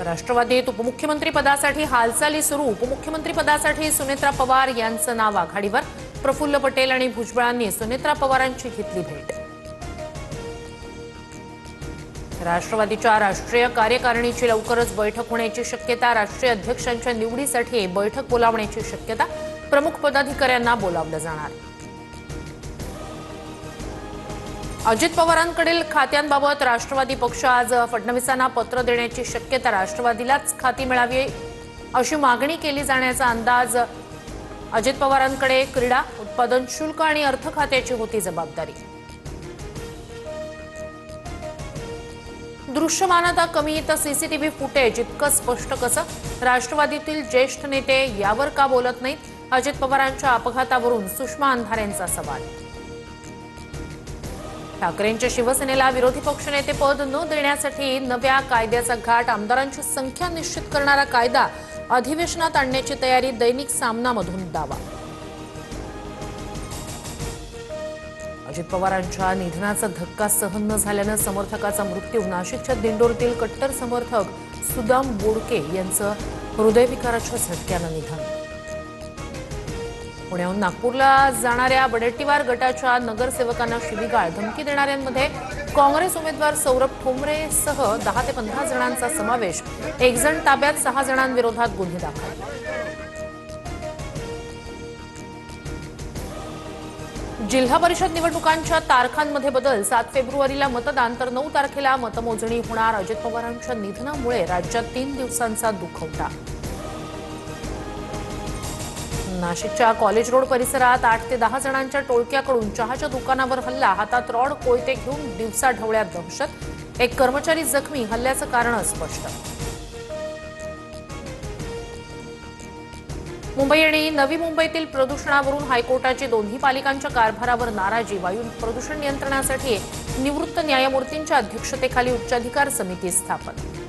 राष्ट्रवादीत उपमुख्यमंत्री पदासाठी हालचाली सुरू। उपमुख्यमंत्री पदासाठी सुनेत्रा पवार यांचं नाव आघाडीवर। प्रफुल्ल पटेल आणि भुजबळांनी सुनेत्रा पवारांची घेतली भेट। राष्ट्रवादीच्या राष्ट्रीय कार्यकारिणीची लवकरच बैठक होण्याची शक्यता। राष्ट्रीय अध्यक्षांच्या निवडीसाठी बैठक बोलावण्याची शक्यता। प्रमुख पदाधिकाऱ्यांना बोलावलं जाणार। अजित पवारांकडील खात्यांबाबत राष्ट्रवादी पक्ष आज फडणवीसांना पत्र देण्याची शक्यता। राष्ट्रवादीलाच खाती मिळावी अशी मागणी केली जाण्याचा अंदाज। अजित पवारांकडे क्रीडा, उत्पादन शुल्क आणि अर्थ खात्याची होती जबाबदारी। दृश्यमानता कमी तर सीसीटीव्ही फुटेज इतकं स्पष्ट कसं? राष्ट्रवादीतील ज्येष्ठ नेते यावर का बोलत नाहीत? अजित पवारांच्या अपघातावरून सुषमा अंधारेंचा सवाल। ठाकरेंच्या शिवसेनेला विरोधी पक्षनेते पद न देण्यासाठी नव्या कायद्याचा घाट। आमदारांची संख्या निश्चित करणारा कायदा अधिवेशनात आणण्याची तयारी। दैनिक सामनामधून दावा। अजित पवारांच्या निधनाचा धक्का सहन न झाल्यानं समर्थकाचा मृत्यू। नाशिकच्या दिंडोरीतील कट्टर समर्थक सुदाम बोडके यांचं हृदयविकाराच्या झटक्यानं निधन। पुण्याहून नागपूरला जाणाऱ्या वडेट्टीवार गटाच्या नगरसेवकांना शिवीगाळ, धमकी देणाऱ्यांमध्ये काँग्रेस उमेदवार सौरभ ठोंबरेसह 10 ते 15 जणांचा समावेश। एक जण ताब्यात, 6 जणांविरोधात गुन्हे दाखल। जिल्हा परिषद निवडणुकांच्या तारखांमध्ये बदल। 7 फेब्रुवारीला मतदान तर 9 तारखेला मतमोजणी होणार। अजित पवारांच्या निधनामुळे राज्यात 3 दिवसांचा दुखवटा। नाशिकच्या कॉलेज रोड परिसरात 8 ते 10 जणांच्या टोळक्याकडून चहाच्या दुकानावर हल्ला। हातात रॉड, कोयते घेऊन दिवसा ढवळ्यात दहशत। एक कर्मचारी जखमी। हल्ल्याचं कारण अस्पष्ट। मुंबई आणि नवी मुंबईतील प्रदूषणावरून हायकोर्टाची दोन्ही पालिकांच्या कारभारावर नाराजी। वायू प्रदूषण नियंत्रणासाठी निवृत्त न्यायमूर्तींच्या अध्यक्षतेखाली उच्चाधिकार समिती स्थापन।